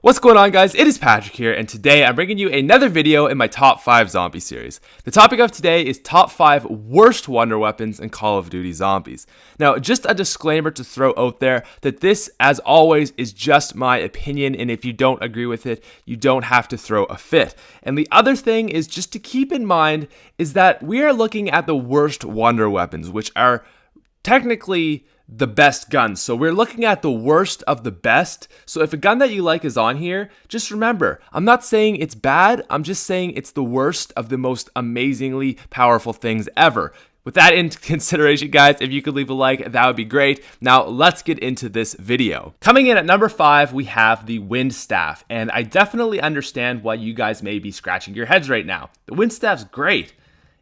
What's going on, guys? It is Patrick here, and today I'm bringing you another video in my top 5 zombie series. The topic of today is top 5 worst wonder weapons in Call of Duty Zombies. Now, just a disclaimer to throw out there that this, as always, is just my opinion, and if you don't agree with it, you don't have to throw a fit. And the other thing is just to keep in mind is that we are looking at the worst wonder weapons, which are technically the best guns. So we're looking at the worst of the best. So if a gun that you like is on here, just remember, I'm not saying it's bad. I'm just saying it's the worst of the most amazingly powerful things ever. With that in consideration, guys, if you could leave a like, that would be great. Now, let's get into this video. Coming in at number 5, we have the Wind Staff. And I definitely understand why you guys may be scratching your heads right now. The Wind Staff's great,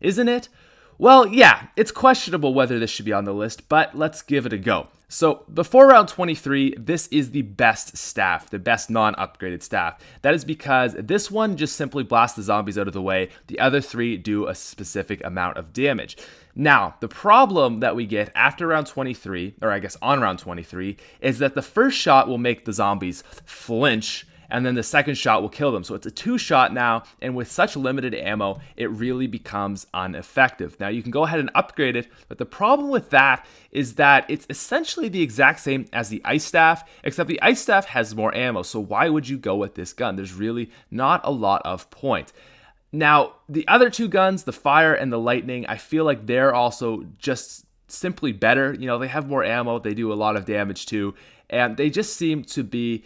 isn't it? Well, yeah, it's questionable whether this should be on the list, but let's give it a go. So, before round 23, this is the best staff, the best non-upgraded staff. That is because this one just simply blasts the zombies out of the way. The other 3 do a specific amount of damage. Now, the problem that we get after round 23, or I guess on round 23, is that the first shot will make the zombies flinch, and then the second shot will kill them. So it's a 2-shot now, and with such limited ammo, it really becomes ineffective. Now, you can go ahead and upgrade it, but the problem with that is that it's essentially the exact same as the Ice Staff, except the Ice Staff has more ammo, so why would you go with this gun? There's really not a lot of point. Now, the other 2 guns, the Fire and the Lightning, I feel like they're also just simply better. You know, they have more ammo, they do a lot of damage too, and they just seem to be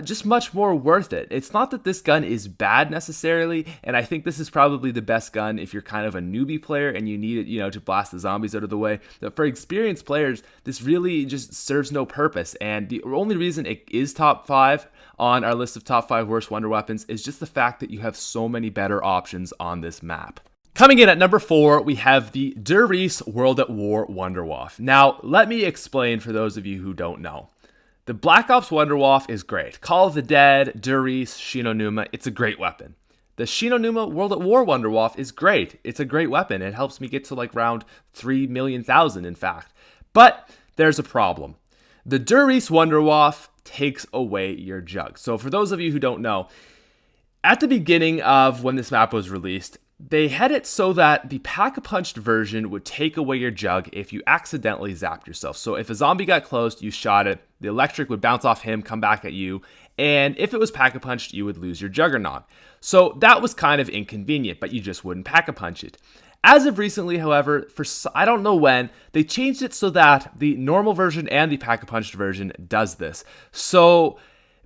just much more worth it. It's not that this gun is bad necessarily, and I think this is probably the best gun if you're kind of a newbie player and you need it, to blast the zombies out of the way. But for experienced players, this really just serves no purpose, and the only reason it is top 5 on our list of top 5 worst wonder weapons is just the fact that you have so many better options on this map. Coming in at number 4, we have the Der Riese World at War Wunderwaffe. Now, let me explain for those of you who don't know. The Black Ops Wunderwaffe is great. Call of the Dead, Der Riese, Shinonuma, it's a great weapon. The Shinonuma World at War Wunderwaffe is great. It's a great weapon. It helps me get to like round 3,000,000 in fact. But there's a problem. The Der Riese Wunderwaffe takes away your jug. So for those of you who don't know, at the beginning of when this map was released, they had it so that the pack-a-punched version would take away your jug if you accidentally zapped yourself. So if a zombie got close, you shot it, the electric would bounce off him, come back at you, and if it was pack-a-punched, you would lose your juggernaut. So that was kind of inconvenient, but you just wouldn't pack-a-punch it. As of recently, however, for I don't know when, they changed it so that the normal version and the pack-a-punched version does this. So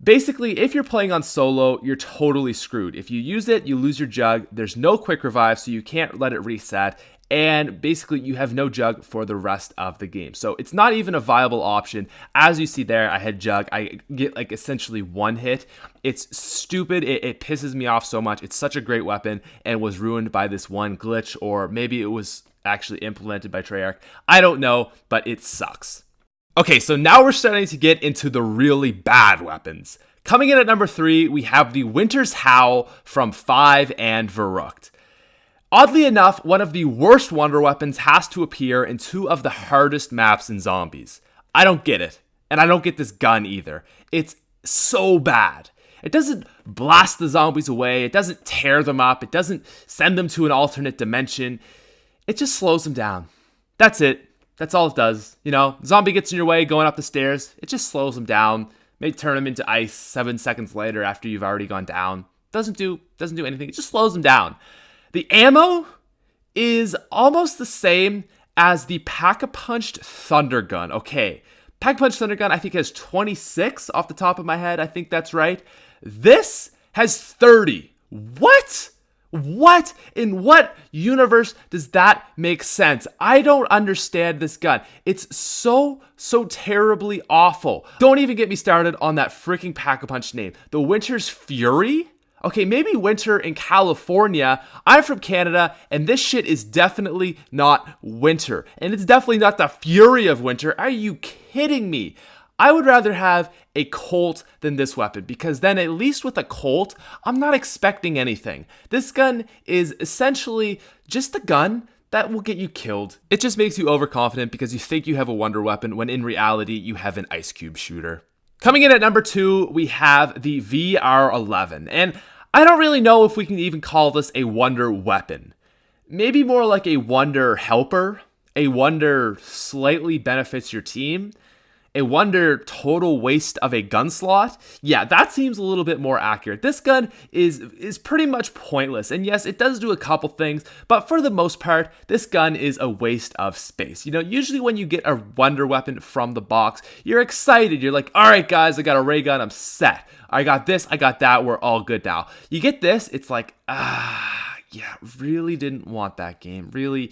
basically, if you're playing on solo, you're totally screwed. If you use it, you lose your jug. There's no quick revive, so you can't let it reset. And basically, you have no jug for the rest of the game. So it's not even a viable option. As you see there, I had jug. I get like essentially 1 hit. It's stupid. It pisses me off so much. It's such a great weapon and was ruined by this one glitch, or maybe it was actually implemented by Treyarch. I don't know, but it sucks. Okay, so now we're starting to get into the really bad weapons. Coming in at number 3, we have the Winter's Howl from 5 and Verrückt. Oddly enough, one of the worst wonder weapons has to appear in 2 of the hardest maps in Zombies. I don't get it, and I don't get this gun either. It's so bad. It doesn't blast the zombies away, it doesn't tear them up, it doesn't send them to an alternate dimension. It just slows them down. That's it. That's all it does. Zombie gets in your way going up the stairs. It just slows them down. May turn them into ice 7 seconds later after you've already gone down. Doesn't do anything. It just slows them down. The ammo is almost the same as the Pack-a-Punched Thunder Gun. Okay, Pack-a-Punched Thunder Gun I think has 26 off the top of my head. I think that's right. This has 30. What? What? In what universe does that make sense? I don't understand this gun. It's so terribly awful. Don't even get me started on that freaking Pack-a-Punch name. The Winter's Fury? Okay, maybe winter in California. I'm from Canada, and this shit is definitely not winter. And it's definitely not the fury of winter. Are you kidding me? I would rather have a Colt than this weapon, because then at least with a Colt, I'm not expecting anything. This gun is essentially just a gun that will get you killed. It just makes you overconfident because you think you have a wonder weapon when in reality you have an ice cube shooter. Coming in at number 2, we have the VR11, and I don't really know if we can even call this a wonder weapon. Maybe more like a wonder helper. A wonder slightly benefits your team. A wonder total waste of a gun slot. Yeah, that seems a little bit more accurate. This gun is pretty much pointless. And yes, it does do a couple things, but for the most part, this gun is a waste of space. You know, usually when you get a wonder weapon from the box, you're excited. You're like, all right, guys, I got a ray gun. I'm set. I got this. I got that. We're all good now. You get this. It's like, yeah, really didn't want that game. Really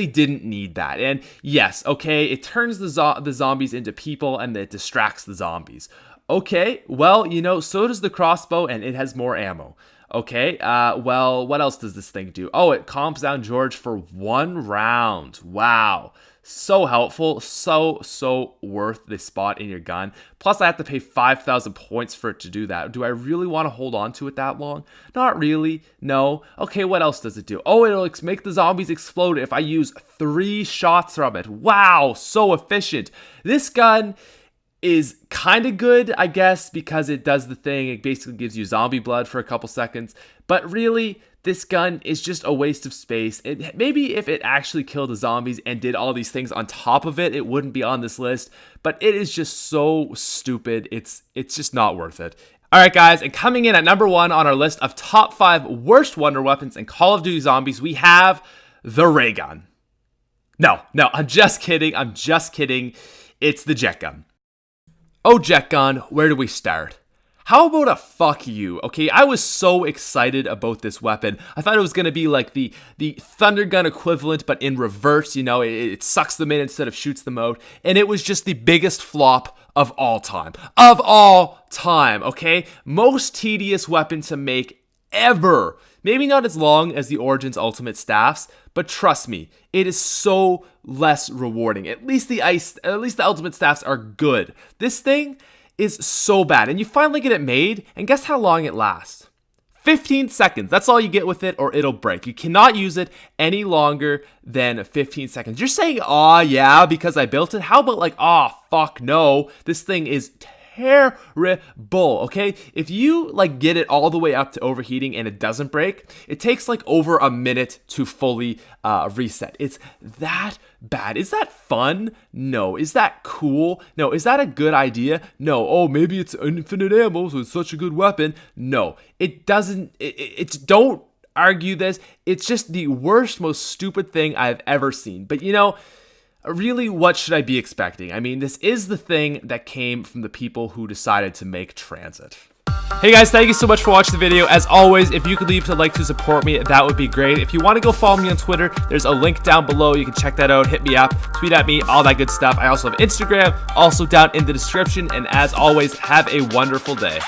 didn't need that. And yes, okay, it turns the zombies into people and it distracts the zombies. Okay, well, you know, so does the crossbow and it has more ammo. Okay, well, what else does this thing do? Oh, it calms down George for 1 round. Wow. So helpful, so worth the spot in your gun. Plus, I have to pay 5,000 points for it to do that. Do I really want to hold on to it that long? Not really, no. Okay, what else does it do? Oh, it'll make the zombies explode if I use 3 shots from it. Wow, so efficient. This gun is kind of good, I guess, because it does the thing. It basically gives you zombie blood for a couple seconds. But really, this gun is just a waste of space. Maybe if it actually killed the zombies and did all these things on top of it, it wouldn't be on this list. But it is just so stupid. It's just not worth it. All right, guys, and coming in at number 1 on our list of top 5 worst wonder weapons in Call of Duty Zombies, we have the ray gun. No, I'm just kidding. It's the jet gun. Oh, jet gun, where do we start? How about a fuck you? Okay, I was so excited about this weapon. I thought it was going to be like the thunder gun equivalent, but in reverse. You know, it sucks them in instead of shoots them out. And it was just the biggest flop of all time. Of all time, okay? Most tedious weapon to make ever. Maybe not as long as the Origins Ultimate Staffs, but trust me, it is so less rewarding. At least the Ultimate Staffs are good. This thing is so bad, and you finally get it made, and guess how long it lasts? 15 seconds. That's all you get with it, or it'll break. You cannot use it any longer than 15 seconds. You're saying, aw, yeah, because I built it? How about like, aw, fuck no, this thing is terrible, okay? If you like get it all the way up to overheating and it doesn't break, it takes like over a minute to fully reset. It's that bad. Is that fun? No. Is that cool? No. Is that a good idea? No. Oh, maybe it's infinite ammo, so it's such a good weapon. No. It doesn't, it's don't argue this. It's just the worst, most stupid thing I've ever seen. But you know, really, what should I be expecting? I mean, this is the thing that came from the people who decided to make transit. Hey guys, thank you so much for watching the video. As always, if you could leave a like to support me, that would be great. If you want to go follow me on Twitter, there's a link down below. You can check that out, hit me up, tweet at me, all that good stuff. I also have Instagram, also down in the description. And as always, have a wonderful day.